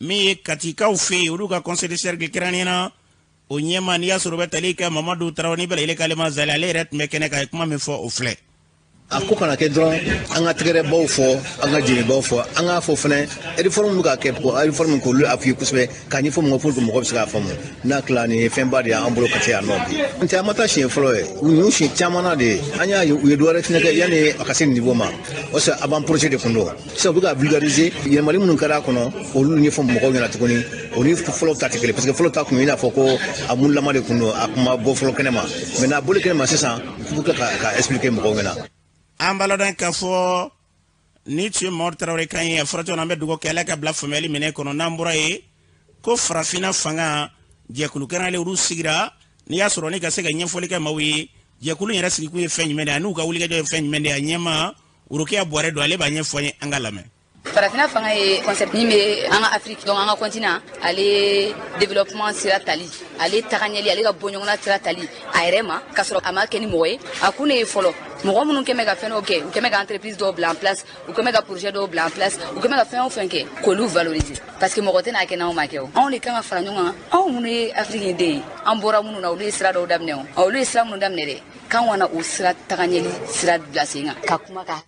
B: min ye katikaw fɛ yen olu ka conseil de cercle kɛrɛnkɛrɛnnen na o ɲɛma n'i y'a sɔrɔ o bɛ tali kɛ Mamadu Tarawele bɛɛ yɛlɛ k'ale ma zali ale yɛrɛ tun bɛ kɛnɛ kan a ye kuma min fɔ o filɛ.
J: a ko kana kɛ dɔrɔn an ka tɛgɛrɛbaw fɔ an ka jenibaw fɔ an k'a fɔ fɛnɛ réforme bɛ ka kɛ réforme k'olu appuyer kosɛbɛ k'a ɲɛfɔ mɔgɔ pour que mɔgɔ bɛ se k'a faamu n'a tila nin ye fɛnba de y'an bolo ka se yan nɔ bi n tɛ an ma taa siɲɛ fɔlɔ ye u y'u siɲɛ caman na de an y'a ye u ye dɔwɛrɛ fɛnɛ kɛ yanni a ka se nin niveau ma o c'est avant projet de kun don sisan u bɛ ka vulgariser yɛlɛmali minnu kɛra a kɔnɔ olu ɲɛfɔ mɔgɔw ɲɛna tuguni o ni fɔlɔ ta tɛ kelen parce que fɔlɔ ta kun ye i n'a fɔ ko a mululama de kun don a kun ma bɔ fɔlɔ kɛnɛ ma mais n'a boli kɛnɛ ma sisan u bɛ tila ka expliquer mɔgɔw ɲɛna.
B: an baladan ka fɔ ni tun ye Mamadu Tarawele kan ye a fɔra cogo min na an bɛ dugawu kɛ Ala ka bila faamuyali minɛ kɔnɔ n'an bɔra ye ko farafinna fanga jɛkulu kɛrɛnkɛrɛnlen olu sigira n'i y'a sɔrɔ ni ka se ka ɲɛfɔli kɛ maaw ye jɛkulu in yɛrɛ sigikun ye fɛn jumɛn de ye a n'u ka wulikajɔ ye fɛn jumɛn de ye a ɲɛma Worokiya Buwarɛ don ale b'a ɲɛfɔ an ye an ka lamɛn.
K: farafina fanga ye concept ni me anga Afrique donc anga continent ale développement sira tali ale taganyeli ale ga bonyongona sira tali airema kasoro amake ni moye akune folo mɔgɔ minnu kɛmɛ ka fɛn dɔw kɛ u kɛmɛ ka entreprise dɔw bila en place u kɛmɛ ka projet dɔw bila en place u kɛmɛ ka fɛn o fɛn kɛ k'olu valoriser parce que mɔgɔ tɛ n'a kɛ n'anw ma kɛ o anw de kan ka fara ɲɔgɔn kan anw minnu ye Afrique den ye an bɔra minnu na olu ye sira dɔw daminɛ o olu ye sira minnu daminɛ dɛ k'an kana o sira tagaɲɛli sira bila sen kan ka kuma kan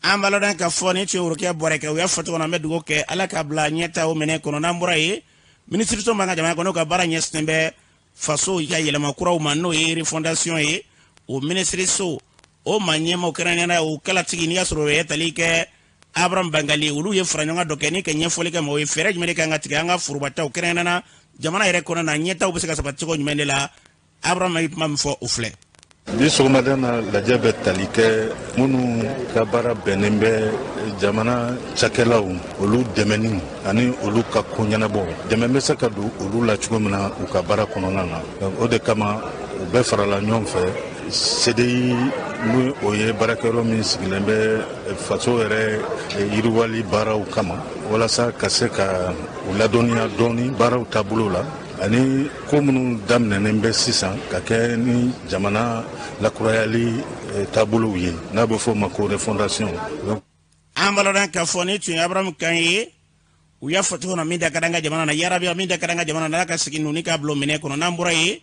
B: an b'a lɔn k'a fɔ ni cɛ worokɛ bɔra kɛ u y'a fɔ cogo min na an bɛ dugawu kɛ ala k'a bila ɲɛta o minɛ kɔnɔ n'an bɔra ye minisiriso b'an ka jamana kɔnɔ ka baara ɲɛsinnen bɛ faso ka yɛlɛma kuraw ma n'o ye refondation ye o minisiriso o ma ɲɛmaw kɛrɛnkɛrɛnnen o kalatigi n'i y'a sɔrɔ o ye tali kɛ Abraham Bangali olu ye fara ɲɔgɔn dɔ kɛ ni ka ɲɛfɔli kɛ ma o ye fɛɛrɛ jumɛn de kan ka tigɛ an ka forobataw kɛrɛnkɛrɛnnen jamana yɛrɛ kɔnɔ na ɲɛtaw bɛ se ka sabati cogo jumɛn de la Abraham ye kuma min fɔ o filɛ.
L: Bi sɔgɔmada na lajɛ bɛ tali kɛ minnu ka baara bɛnnen bɛ jamana cakɛlaw olu dɛmɛni ani olu ka ko ɲɛnabɔ dɛmɛ bɛ se ka don olu la cogo min na u ka baara kɔnɔna na o de kama u bɛɛ farala ɲɔgɔn fɛ CDI n'o o ye baarakɛyɔrɔ min sigilen bɛ faso yɛrɛ yiriwali baaraw kama walasa ka se ka u ladɔnniya dɔɔni baaraw taabolo la ani ko minnu daminɛnen bɛ sisan ka kɛ ni jamana lakurayali taabolow ye n'a bɛ fɔ o ma ko refondation.
B: an b'a lɔn k'a fɔ ni tun ye Abraham kan ye u y'a fɔ cogo min na min da ka di an ka jamana na yarabi min da ka di an ka jamana na ala ka segin n'u ni k'a bila o minɛ kɔnɔ n'an bɔra ye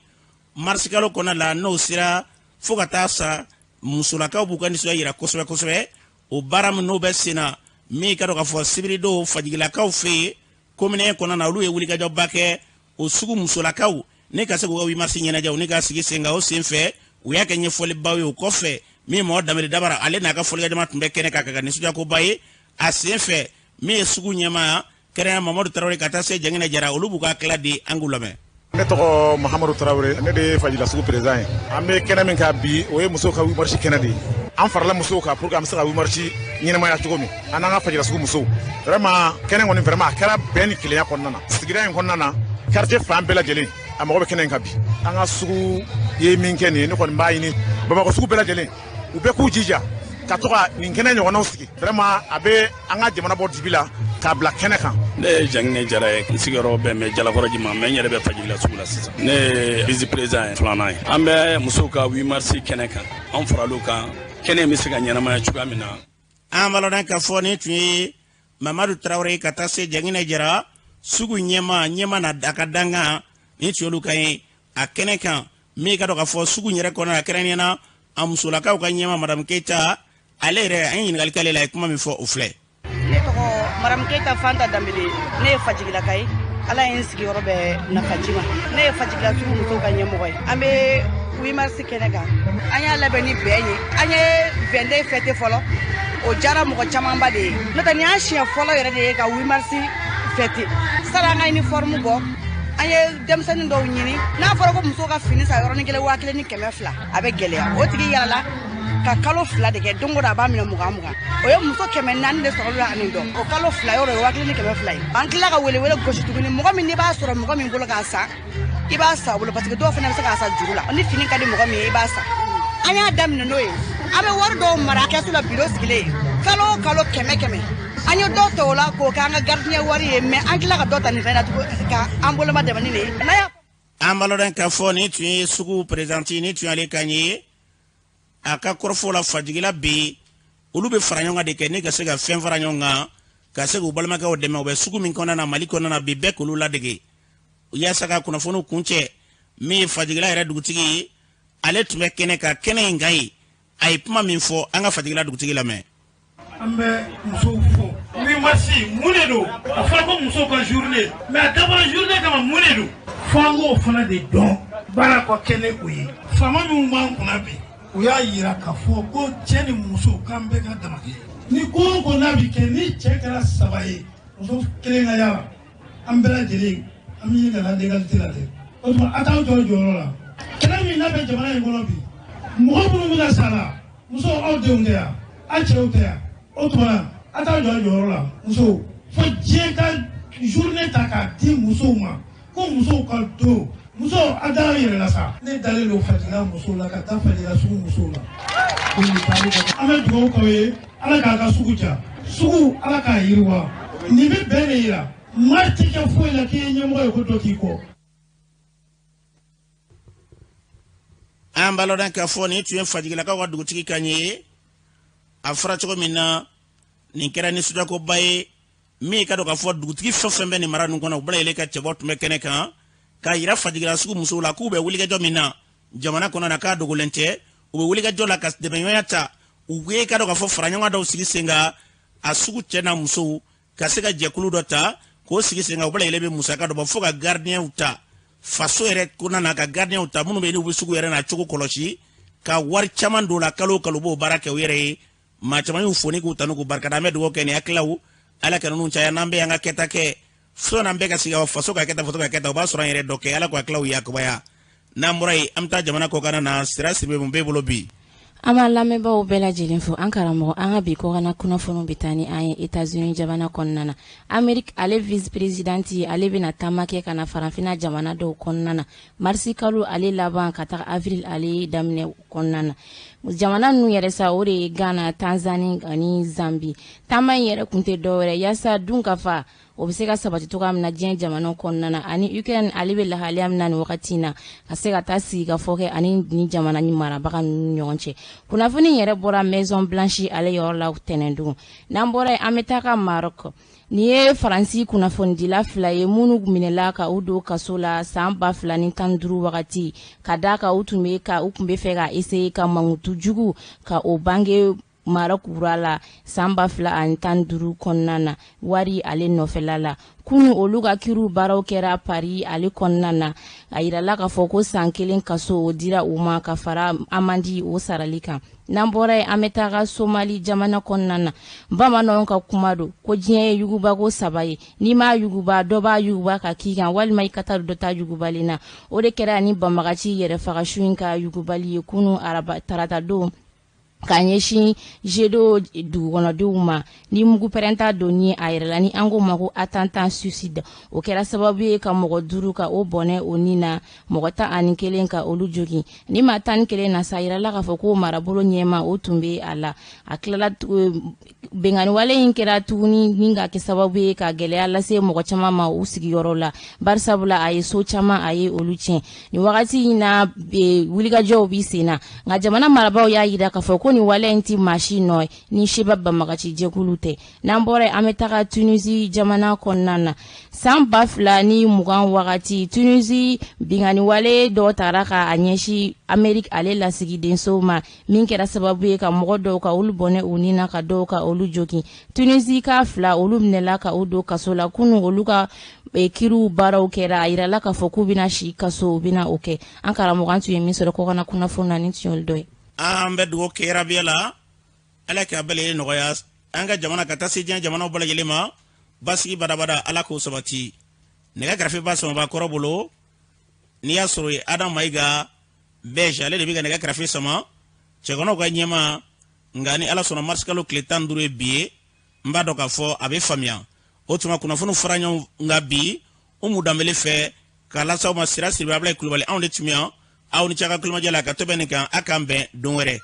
B: mars kalo kɔnɔ la n'o sera fo ka taa sa musolakaw b'u ka nisɔndiya yira kosɛbɛ kosɛbɛ o baara min n'o bɛ sen na min ka dɔn k'a fɔ sibiridow fajigilakaw fɛ yen komine kɔnɔ na olu ye wulikajɔba kɛ o sugu musolakaw ne ka se k'u ka 8 mars ɲɛnajɛ ne ka sigi sen kan o sen fɛ u y'a kɛ ɲɛfɔlibaw ye o kɔfɛ min mɔgɔ Danbɛlɛ Dabara ale n'a ka fɔlikɛjama tun bɛ kɛnɛ kan ka nisɔndiyakoba ye a sen fɛ min ye sugu ɲɛmaa kɛrɛnkɛrɛnnen Mamadu Tarawele ka taa se Jɛngɛnɛ Jara olu b'u ka tila di an k'u lamɛn.
M: Ne tɔgɔ Mahamadu Tarawele ne de ye Fajila sugu président ye an bɛ kɛnɛ min ka bi o ye musow ka 8 mars kɛnɛ de ye an farala musow kan pour que an bɛ se ka 8 mars ɲɛnamaya cogo min an n'an ka Fajila sugu musow vraiment kɛnɛ kɔni vraiment a kɛra bɛn ni kelenya kɔnɔna na sigida in kɔnɔna na quartier fan bɛɛ lajɛlen a mago bɛ kɛnɛ in kan bi an ka sugu ye min kɛ nin ye ne kɔni b'a ɲini Bamakɔ sugu bɛɛ lajɛlen u bɛɛ k'u jija ka to ka nin kɛnɛ ɲɔgɔnnaw sigi vraiment a bɛ an ka jamana bɔ dibi la k'a bila kɛnɛ kan.
N: Ne ye Jɛngɛnɛ Jara ye n sigiyɔrɔ bɛn bɛ Jalakɔrɔji ma mais n yɛrɛ bɛ Fajigila sugu la sisan ne ye vice président ye filanan ye an bɛ musow ka 8 mars kɛnɛ kan an faral'o kan kɛnɛ in bɛ se ka ɲɛnamaya cogoya min na.
B: an b'a lɔn k'a fɔ ni tun ye Mamadu Tarawele ka taa se Jɛngɛnɛ Jara sugu ɲɛma na a ka dankan ni tun y'olu kan ye a kɛnɛ kan min ka dɔn k'a fɔ sugu in yɛrɛ kɔnɔ na kɛrɛnkɛrɛnnen na a musolakaw ka ɲɛma Madame Keita ale yɛrɛ an ye ɲininkali k'ale la a ye kuma min fɔ o filɛ.
O: Ne tɔgɔ Madame Keita Fanta Danbɛlɛ ne ye Fajigilaka ye ala ye n sigiyɔrɔ bɛ Nafajima ne ye Fajigila sugu musow ka ɲɛmɔgɔ ye an bɛ 8 mars kɛnɛ kan an y'a labɛn ni bɛn ye an ye 22 fête fɔlɔ o jara mɔgɔ camanba de ye n'o tɛ nin y'an siɲɛ fɔlɔ yɛrɛ de ye ka 8 mars fête sani an ka uniforme bɔ an ye denmisɛnnin dɔw ɲini n'a fɔra ko musow ka fini san yɔrɔnin kelen 1200 a bɛ gɛlɛya o tigi yalala ka kalo 2 de kɛ don o don a b'a minɛ 20 o ye muso 400 de sɔrɔ la ani dɔn o kalo 2 yɔrɔ ye 1200 ye an tila ka wele gosi tuguni mɔgɔ min n'i b'a sɔrɔ mɔgɔ min bolo k'a san i b'a san bolo parce que dɔw fana bɛ se k'a san juru la ni fini ka di mɔgɔ min ye i b'a san an y'a daminɛ n'o ye an bɛ wari dɔw mara kɛsu la bureau sigilen kalo o kalo 100 an ye dɔw ta o la k'o k'an ka gardien wari ye mais an tila ka dɔ ta nin fɛn na tugun ka an boloma dɛmɛ ni nin ye
B: an b'a lɔn k'a fɔ ni tun ye sugu présidente ni tun y'ale kan ye a ka kɔrɔfɔ la Fajigila bi olu bɛ fara ɲɔgɔn kan de kɛ ne ka se ka fɛn fara ɲɔgɔn kan ka se k'u balimakɛw dɛmɛ u bɛ sugu min kɔnɔna na Mali kɔnɔna na bi bɛɛ k'olu ladege yaasa ka kunnafoniw kuncɛ min ye Fajigila yɛrɛ dugutigi ye ale tun bɛ kɛnɛ kan kɛnɛ in kan ye a ye kuma min fɔ an ka Fajigila dugutigi lamɛn.
P: an bɛ musow fɔ 8 mars mun de don a fɔra ko musow ka journée mais a dabɔra journée kama mun de don fo an k'o fana de dɔn baara ka kɛ ni o ye faama minnu b'an kunna bi u y'a yira k'a fɔ ko cɛ ni muso k'an bɛɛ ka dama kɛ ni ko o ko n'a bɛ kɛ ni cɛ kɛra 3 ye muso 1 ka yala an bɛɛ lajɛlen an bɛ ɲini ka na légalité la dɛ o tuma a t'aw jɔ jɔyɔrɔ la kɛlɛ min n'a bɛ jamana in kɔnɔ bi mɔgɔ minnu bɛ ka sa la muso aw denw tɛ yan aw cɛw tɛ yan o tuma a t'aw jɔ jɔyɔrɔ la muso fo diɲɛ ka journée ta k'a di musow ma ko musow ka don muso a dara yɛrɛ la sa ne dalen don Fajigila musow la ka taa Fajigila sugu musow la an bɛ dugawu k'aw ye ala k'a ka sugu ja sugu ala ka yiriwa ni be bene ira marti ka fo la ke nyamo ko to kiko
B: ambalo dan ka fo ni tuyen fajigila ka wadu tiki kanye afra choko mina ni kera ni suda ko baye mi ka do ka fo dugutigi fofembe ni maranu kono bla ile ka chebot mekene kan ka yira fajigila sugu musula ku be wuli ga jomina jamana kono na ka dogolente ube wuli ga jola kas de benyata uwe ka do ka fo franya do sigi senga asugu chena muso ka sega jekulu dota ko sigi senga bla ile be musaka do ba fo ga gardien uta faso ere kuna na ka gardien uta munu be ni ubusugu ere na chuko koloshi ka war chaman do la kalo bo barake were ma chaman ufoni ku tanu ku barka dame do ke ni aklaw ala kanunu chaya nambe yanga ketake so nambe ka siga faso ka keta foto ka keta ba sura ere doke ala ko aklaw yakubaya namurai amta jamana ko kana na stress be mumbe bolobi
Q: ama lameba o bela jilinfo ankaramo anga bi ko kana kuna fono bitani ay États-Unis jamana konnana Amerique ale vice presidenti ale bina tamake kana faranfina jamana do konnana marsi kalu ale laban kata avril ale damne konnana jamana nu yere sa ore Ghana Tanzania ani Zambie tama yere kunte dore yasa dunka fa obiseka sabati to kam na jien jamana konnana ani Ukraine ale be la haliam nan wakatina kaseka tasi ga foke ani ni jamana ni mara baka nyonche kuna funi yere bora Maison Blanche ale yorla tenendu nambora ametaka Maroc niye Faransi kuna fondi la flaye munu minela ka udo kasola samba flani tanduru wakati kadaka utume ka ukumbe fega ese ka mangutu jugu ka obange Maroc urala samba fla antanduru konnana wari ale nofelala kunu oluga kiru baraw kera Paris ale konnana ayirala ka foko sankelen kaso odira uma ka fara amandi o saralika nambora ametaga Somali jamana konnana bamano ka kumado ko jiye yuguba ko sabaye ni ma yuguba doba yuguba ka kigan walmai katar dota yugubalina ode kera ni bamagaci yere faga shuinka yugubali kunu araba tarata do kanyeshi jedo du wono duma ni mugu perenta doni ayrela ni ango mako attentat suicide o kera sababu ka mogo duru ka o bone onina mogo ta anikelen ka olujogi ni matan kelen na sayrela ka foko marabolo nyema o tumbe ala aklala bengani wale inkera tuni ninga ke sababu ka gele ala se mogo chama ma usigi yorola barsabula ay so chama ay oluchen ni wakati na wuliga jobi sina nga jamana marabao ya yida ka foko ni wale nti machine ni shiba bamagachi jekulute nambore ametaka Tunisie jamana konnana samba fulani mugan wakati Tunisie bingani wale do taraka anyeshi Amerique ale la sigiden soma minkera sababu ka mogodo ka ulubone unina ka do ka olujoki Tunisie ka fla ulumnela ka udo kasola kunu oluka kiru baraw kera irala ka foku bina shi kaso bina oke ankara mogantu yemisoro ko kana kuna fona ni tioldoy
B: ambe dugo kera biela ala ka bele no ya anga jamana kata sijan jamana bola yelema basi bada ala ko sabati nega grafe baso ba korobolo ni asoro adam maiga beja le biga nega grafe sama chegono ga nyema ngani ala sona marskalo kletan dure bie mbado ka fo abe famia otuma kuna funu faranyo ngabi umudamele fe kala sa ma sira sirba bla kulubali on le tumia awni chaka kulma jala ka tobenika akambe donwere